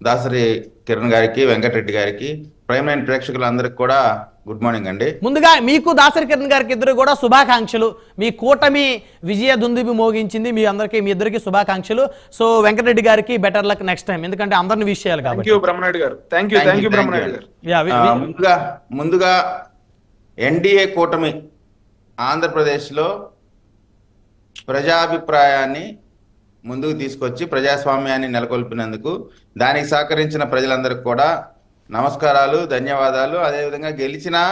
దాసరి కిరణ్ గారికి, వెంకటరెడ్డి గారికి, prime line ప్రేక్షకులందరికీ కూడా గుడ్ మార్నింగ్ అండి. ముందుగా మీకు దాసరి కిరణ్ గారికి ఇద్దరు కూడా శుభాకాంక్షలు. మీ కూటమి విజయ దుందుబి మోగించింది. మీ ఇద్దరికి శుభాకాంక్షలు. సో వెంకటరెడ్డి గారికి బెటర్ లక్ నెక్స్ట్ టైం, ఎందుకంటే అందరిని విష్ చేయాలి కాబట్టి. ముందుగా ఎన్డీఏ కూటమి ఆంధ్రప్రదేశ్లో ప్రజాభిప్రాయాన్ని ముందుకు తీసుకొచ్చి ప్రజాస్వామ్యాన్ని నెలకొల్పినందుకు దానికి సహకరించిన ప్రజలందరికీ కూడా నమస్కారాలు, ధన్యవాదాలు. అదేవిధంగా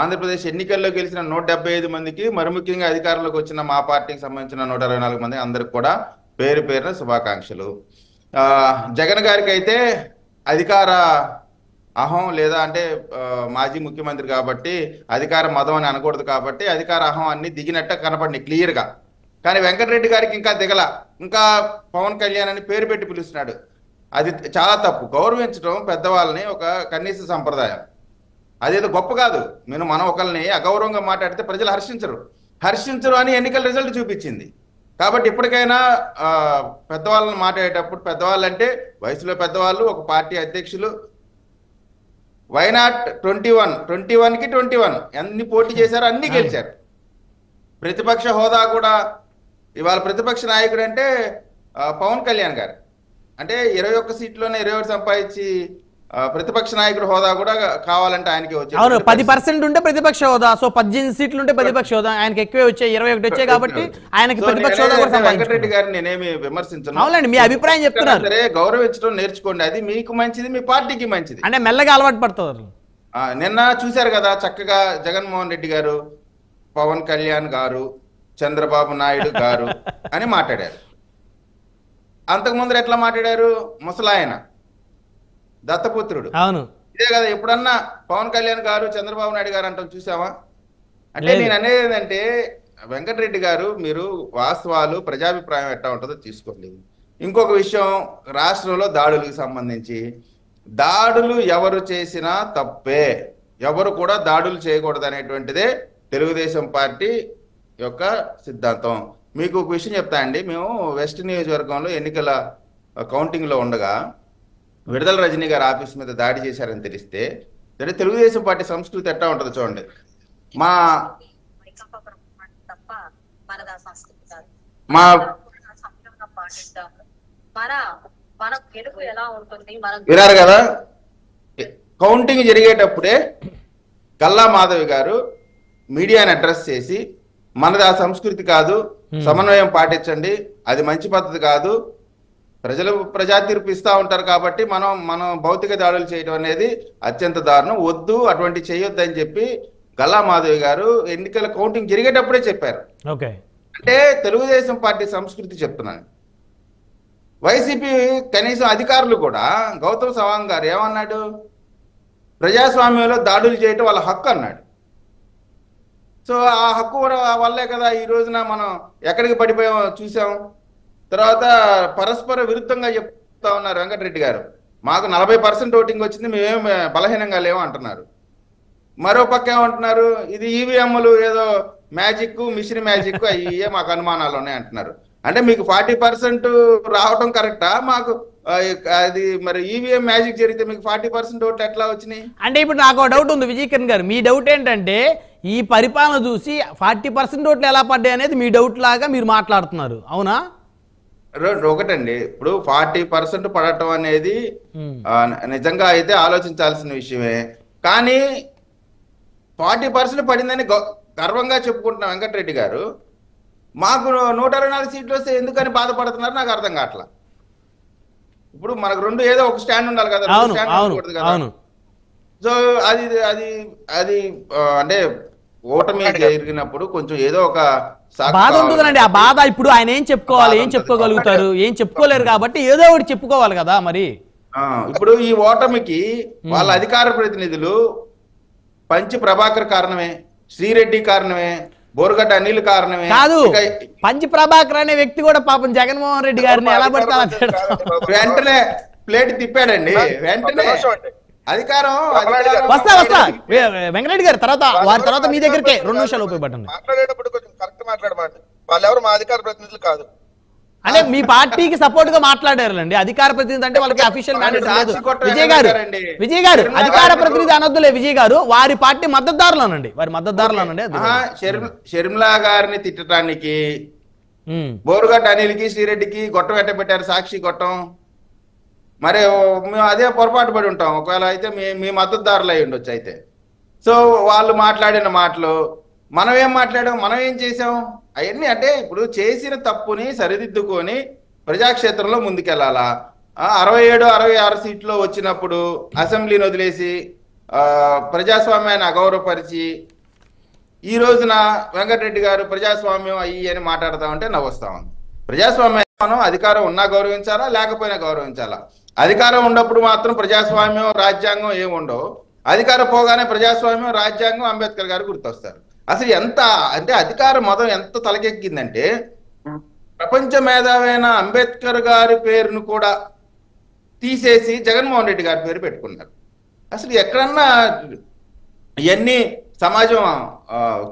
ఆంధ్రప్రదేశ్ ఎన్నికల్లో గెలిచిన 175 మందికి, మరి ముఖ్యంగా అధికారంలోకి వచ్చిన మా పార్టీకి సంబంధించిన 124 మంది అందరికి కూడా పేరు పేరున శుభాకాంక్షలు. జగన్ గారికి అయితే అధికార అహం లేదా అంటే మాజీ ముఖ్యమంత్రి కాబట్టి అధికార మదం అని అనకూడదు కాబట్టి అధికార అహం అన్ని దిగినట్టు కనపడినాయి క్లియర్గా. కానీ వెంకటరెడ్డి గారికి ఇంకా దిగల, ఇంకా పవన్ కళ్యాణ్ అని పేరు పెట్టి పిలుస్తున్నాడు. అది చాలా తప్పు. గౌరవించడం పెద్దవాళ్ళని ఒక కనీస సంప్రదాయం. అదేదో గొప్ప కాదు. మనం ఒకరిని అగౌరవంగా మాట్లాడితే ప్రజలు హర్షించరు అని ఎన్నికల రిజల్ట్ చూపించింది. కాబట్టి ఇప్పటికైనా పెద్దవాళ్ళని మాట్లాడేటప్పుడు, పెద్దవాళ్ళు అంటే వయసులో పెద్దవాళ్ళు, ఒక పార్టీ అధ్యక్షులు, వైనాట్ 21కి 21 అన్ని పోటీ చేశారు, అన్ని గెలిచారు. ప్రతిపక్ష హోదా కూడా ఇవాళ ప్రతిపక్ష నాయకుడు అంటే పవన్ కళ్యాణ్ గారు. అంటే 21 సీట్లోనే 21 సంపాదించి ప్రతిపక్ష నాయకుడు హోదా కూడా కావాలంటే ఆయనకి వచ్చి 10% ఉంటే ప్రతిపక్ష హోదా. సో 18 సీట్లు ఉంటే ప్రతిపక్ష హోదా ఆయనకి ఎక్కువే వచ్చాయి, 21 వచ్చాయి కాబట్టి ఆయనకి ప్రతిపక్ష హోదా కూడా. వెంకటరెడ్డి గారిని నేనేమి విమర్శించను. అవునండి, మీ అభిప్రాయం చెప్తున్నారు. సరే, గౌరవించడం నేర్చుకోండి. అది మీకు మంచిది, మీ పార్టీకి మంచిది. అంటే మెల్లగా అలవాటు పడుతున్నారు. నిన్న చూశారు కదా, చక్కగా జగన్మోహన్ రెడ్డి గారు, పవన్ కళ్యాణ్ గారు, చంద్రబాబు నాయుడు గారు అని మాట్లాడారు. అంతకుముందు ఎట్లా మాట్లాడారు? ముసలాయన, దత్తపుత్రుడు. అవును, ఇదే కదా. ఎప్పుడన్నా పవన్ కళ్యాణ్ గారు, చంద్రబాబు నాయుడు గారు అంటాం చూసావా? అంటే నేను అనేది ఏంటంటే, వెంకటరెడ్డి గారు, మీరు వాస్తవాలు, ప్రజాభిప్రాయం ఎట్లా ఉంటుందో తీసుకోండి. ఇంకొక విషయం, రాష్ట్రంలో దాడులకు సంబంధించి, దాడులు ఎవరు చేసినా తప్పే, ఎవరు కూడా దాడులు చేయకూడదు అనేటువంటిదే తెలుగుదేశం పార్టీ యొక్క సిద్ధాంతం. మీకు ఒక విషయం చెప్తా అండి. మేము వెస్ట్ నియోజకవర్గంలో ఎన్నికల కౌంటింగ్లో ఉండగా విడుదల రజనీ గారి ఆఫీస్ మీద దాడి చేశారని తెలిస్తే, అంటే తెలుగుదేశం పార్టీ సంస్కృతి ఎట్లా ఉంటుందో చూడండి. మా వినారు కదా, కౌంటింగ్ జరిగేటప్పుడే గల్లా మాధవి గారు మీడియాని అడ్రస్ చేసి, మనది ఆ సంస్కృతి కాదు, సమన్వయం పాటించండి, అది మంచి పద్ధతి కాదు, ప్రజలు ప్రజా తీర్పు ఇస్తూ ఉంటారు కాబట్టి మనం భౌతిక దాడులు చేయడం అనేది అత్యంత దారుణం, వద్దు, అటువంటి చేయొద్దు అని చెప్పి గల్లా మాధవి గారు ఎన్నికల కౌంటింగ్ జరిగేటప్పుడే చెప్పారు. అంటే తెలుగుదేశం పార్టీ సంస్కృతి చెప్తున్నాను. వైసీపీ కనీసం అధికారులు కూడా, గౌతమ్ సవాంగ్ గారు ఏమన్నాడు? ప్రజాస్వామ్యంలో దాడులు చేయటం వాళ్ళ హక్కు అన్నాడు. సో ఆ హక్కు వల్లే కదా ఈ రోజున మనం ఎక్కడికి పడిపోయామో చూసాం. తర్వాత పరస్పర విరుద్ధంగా చెప్తా ఉన్నారు వెంకటరెడ్డి గారు. మాకు 40% ఓటింగ్ వచ్చింది, మేమేం బలహీనంగా లేవు అంటున్నారు. మరో పక్క ఏమంటున్నారు? ఇది ఈవీఎంలు ఏదో మ్యాజిక్, మిషన్ మ్యాజిక్, అయ్యే మాకు అనుమానాలు ఉన్నాయి అంటున్నారు. అంటే మీకు 40% రావటం కరెక్టా? మాకు అది మరి ఈవీఎం మ్యాజిక్ జరిగితే మీకు 40% ఓట్లు ఎట్లా వచ్చినాయి? అంటే ఇప్పుడు నాకు డౌట్ ఉంది విజయ్ కిరణ్ గారు. మీ డౌట్ ఏంటంటే, ఈ పరిపాలన చూసి 40% ఓట్లు ఎలా పడ్డాయి అనేది మీ డౌట్ లాగా మీరు మాట్లాడుతున్నారు, అవునా? ఒకటండి, ఇప్పుడు 40% పడటం అనేది నిజంగా అయితే ఆలోచించాల్సిన విషయమే. కానీ 40% పడిందని గర్వంగా చెప్పుకుంటున్న వెంకటరెడ్డి గారు, మాకు 124 సీట్లు వస్తే ఎందుకని బాధపడుతున్నారు నాకు అర్థం కావట్లా. ఇప్పుడు మనకు రెండు ఏదో ఒక స్టాండ్ ఉండాలి కదా, సో అది అది అది అంటే ఓటమి జరిగినప్పుడు కొంచెం ఏదో ఒక బాధ ఉంటుందండి. ఆ బాధ ఇప్పుడు ఆయన ఏం చెప్పుకోవాలి, ఏం చెప్పుకోగలుగుతారు? ఏం చెప్పుకోలేరు కాబట్టి ఏదో ఒకటి చెప్పుకోవాలి కదా. మరి ఇప్పుడు ఈ ఓటమికి వాళ్ళ అధికార ప్రతినిధులు పంచి ప్రభాకర్ కారణమే, శ్రీరెడ్డి కారణమే, బోరుగడ్డ అనిల్ కారణమే కాదు. పంచి ప్రభాకర్ అనే వ్యక్తి కూడా పాపం జగన్మోహన్ రెడ్డి గారిని ఎలా పడితే వెంటనే ప్లేట్ తిప్పాడండి. వెంటనే అధికారం వస్తా వెంకటరెడ్డి గారు తర్వాత వారి తర్వాత మీ దగ్గరికి 2 నిమిషాలు ఉపయోగపడండి. మాట్లాడేటప్పుడు కొంచెం కరెక్ట్ మాట్లాడమండి. వాళ్ళు ఎవరు మా అధికార ప్రతినిధులు కాదు. అంటే మీ పార్టీకి సపోర్ట్ గా మాట్లాడారండి. అధికార ప్రతినిధి అంటే వాళ్ళకి అఫీషియల్ మ్యాండేట్ లేదు. విజయ్ గారు అధికార ప్రతినిధి అనొద్దులే విజయ్ గారు, వారి పార్టీ మద్దతుదారులోనండి, వారి మద్దతుదారులోనండి. షర్మిలా గారిని తిట్టడానికి బోరుగడ్డ అనిల్కి శ్రీరెడ్డికి గొట్టం పెట్టారు, సాక్షి గొట్టం. మరి మేము అదే పొరపాటు పడి ఉంటాం ఒకవేళ అయితే మీ మద్దతుదారులు అయి ఉండొచ్చు. అయితే సో వాళ్ళు మాట్లాడిన మాటలు మనం ఏం మాట్లాడాం, మనం ఏం చేసాం, అవన్నీ అంటే ఇప్పుడు చేసిన తప్పుని సరిదిద్దుకొని ప్రజాక్షేత్రంలో ముందుకెళ్లాలా. 67, 66 సీట్లో వచ్చినప్పుడు అసెంబ్లీని వదిలేసి ప్రజాస్వామ్యాన్ని అగౌరవపరిచి ఈ రోజున వెంకటరెడ్డి గారు ప్రజాస్వామ్యం అయ్యి అని మాట్లాడతామంటే నవ్వొస్తా ఉంది. ప్రజాస్వామ్యం మనం అధికారం ఉన్నా గౌరవించాలా, లేకపోయినా గౌరవించాలా. అధికారం ఉన్నప్పుడు మాత్రం ప్రజాస్వామ్యం రాజ్యాంగం ఏమి ఉండవు, అధికారం పోగానే ప్రజాస్వామ్యం రాజ్యాంగం అంబేద్కర్ గారు గుర్తొస్తారు. అసలు ఎంత అంటే అధికార మదం ఎంత తలకెక్కిందంటే ప్రపంచ మేధావైన అంబేద్కర్ గారి పేరును కూడా తీసేసి జగన్మోహన్ రెడ్డి గారి పేరు పెట్టుకున్నారు. అసలు ఎక్కడన్నా ఇవన్నీ సమాజం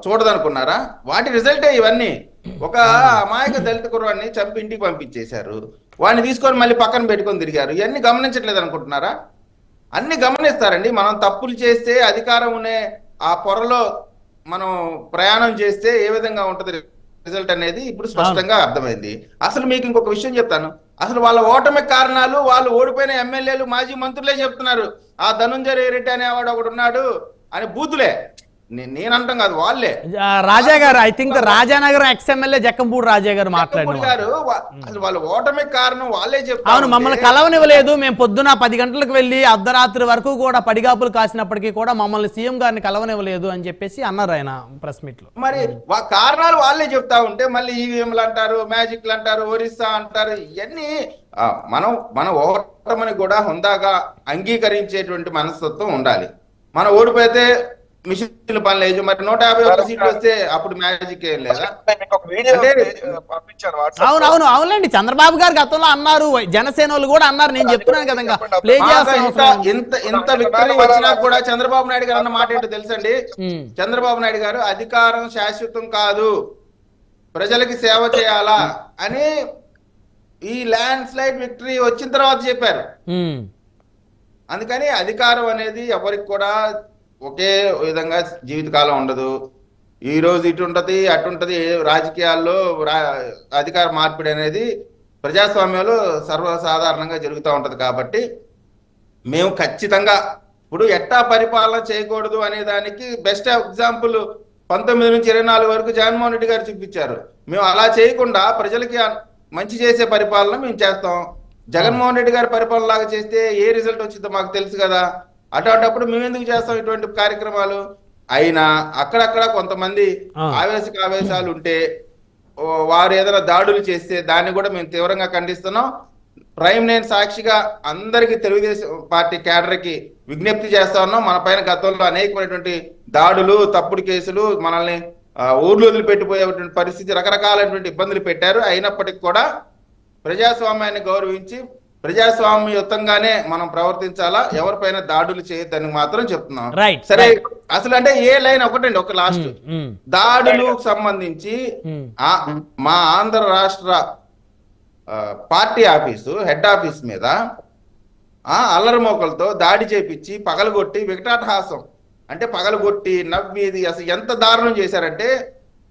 చూడదనుకున్నారా? వాటి రిజల్టే ఇవన్నీ. ఒక అమాయక దళిత కుర్రాన్ని చంపి ఇంటికి పంపించేశారు, వాడిని తీసుకొని మళ్ళీ పక్కన పెట్టుకొని తిరిగారు. ఇవన్నీ గమనించట్లేదు అనుకుంటున్నారా? అన్ని గమనిస్తారండి. మనం తప్పులు చేస్తే అధికారం అనే ఆ పొరలో మనం ప్రయాణం చేస్తే ఏ విధంగా ఉంటది రిజల్ట్ అనేది ఇప్పుడు స్పష్టంగా అర్థమైంది. అసలు మీకు ఇంకొక విషయం చెప్తాను. అసలు వాళ్ళ ఓటమి కారణాలు వాళ్ళు ఓడిపోయిన ఎమ్మెల్యేలు మాజీ మంత్రులే చెప్తున్నారు. ఆ ధనుంజయ రెడ్డి అనేవాడు ఒకడు ఉన్నాడు అని బూతులే, నేను అంటాం కాదు, వాళ్ళే. Raja garu, I think Rajanagar ex MLA Jakkampudi Raja garu మాట్లాడారు. అసలు వాళ్ళ ఓటమి కారణం వాళ్ళే చెప్తారు. అవును, మమ్మల్ని కలవనివ్వలేదు, మేము పొద్దున 10 గంటలకు వెళ్ళి అర్ధరాత్రి వరకు కూడా పడిగాపులు కాసినప్పటికీ కూడా మమ్మల్ని సీఎం గారిని కలవనివ్వలేదు అని చెప్పేసి అన్నారు ఆయన ప్రెస్ మీట్ లో. మరి కారణాలు వాళ్ళే చెప్తా ఉంటే మళ్ళీ ఈవీఎంలు అంటారు, మ్యాజిక్లు అంటారు, ఒరిస్సా అంటారు. ఇవన్నీ మన ఓటమిని కూడా హుందాగా అంగీకరించేటువంటి మనస్తత్వం ఉండాలి. మనం ఓడిపోతే మిషన్ పని లేదు, మరి 151 సీట్లు వస్తే అప్పుడు మ్యాజిక్ ఏం లేదా? అవునవును అవునండి, చంద్రబాబు గారు గతంలో అన్నారు, జనసేన వాళ్ళు కూడా అన్నారు. నేను చెప్తున్నాను కదా, ప్లే ఇంత విక్టరీ వచ్చినా కూడా చంద్రబాబు నాయుడు గారు అన్న మాట ఏంటో తెలుసండి? చంద్రబాబు నాయుడు గారు అధికారం శాశ్వతం కాదు, ప్రజలకి సేవ చేయాలా అని ఈ ల్యాండ్ స్లైడ్ విక్టరీ వచ్చిన తర్వాత చెప్పారు. అందుకని అధికారం అనేది ఎవరికి కూడా ఒకే విధంగా జీవితకాలం ఉండదు. ఈ రోజు ఇటు ఉంటది, అటుంటది. రాజకీయాల్లో అధికార మార్పిడి అనేది ప్రజాస్వామ్యంలో సర్వసాధారణంగా జరుగుతూ ఉంటది. కాబట్టి మేము ఖచ్చితంగా ఇప్పుడు ఎట్టా పరిపాలన చేయకూడదు అనే దానికి బెస్ట్ ఎగ్జాంపుల్ 19 నుంచి 24 వరకు జగన్మోహన్ రెడ్డి గారు చూపించారు. మేము అలా చేయకుండా ప్రజలకి మంచి చేసే పరిపాలన మేము చేస్తాం. జగన్మోహన్ రెడ్డి గారి పరిపాలన లాగా చేస్తే ఏ రిజల్ట్ వచ్చిందో మాకు తెలుసు కదా. అటువంటిప్పుడు మేము ఎందుకు చేస్తాం ఇటువంటి కార్యక్రమాలు? అయినా అక్కడక్కడ కొంతమంది ఆవేశాలు ఉంటే వారు ఏదైనా దాడులు చేస్తే దాన్ని కూడా మేము తీవ్రంగా ఖండిస్తున్నాం. నేను సాక్షిగా అందరికి తెలుగుదేశం పార్టీ క్యాడర్కి విజ్ఞప్తి చేస్తా ఉన్నాం. మన పైన గతంలో అనేకమైనటువంటి దాడులు, తప్పుడు కేసులు, మనల్ని ఊర్లు వదిలిపెట్టిపోయేటువంటి పరిస్థితి, రకరకాలైనటువంటి ఇబ్బందులు పెట్టారు. అయినప్పటికీ కూడా ప్రజాస్వామ్యాన్ని గౌరవించి ప్రజాస్వామ్యయుతంగానే మనం ప్రవర్తించాలా, ఎవరిపైన దాడులు చేయొద్దని మాత్రం చెప్తున్నాం. సరే, అసలు అంటే ఏ లైన్ ఒకటండి, ఒక లాస్ట్ దాడులకు సంబంధించి మా ఆంధ్ర రాష్ట్ర పార్టీ ఆఫీసు హెడ్ ఆఫీస్ మీద అల్లరిమోకలతో దాడి చేపించి పగలగొట్టి వికటాటహాసం అంటే పగలగొట్టి నవ్వేది అసలు ఎంత దారుణం చేశారంటే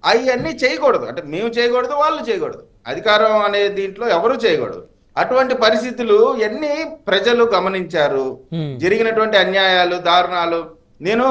అవన్నీ చేయకూడదు. అంటే మేము చేయకూడదు, వాళ్ళు చేయకూడదు, అధికారం అనే దీంట్లో ఎవరు చేయకూడదు. అటువంటి పరిస్థితులు ఎన్ని ప్రజలు గమనించారు. జరిగినటువంటి అన్యాయాలు, దారుణాలు. నేను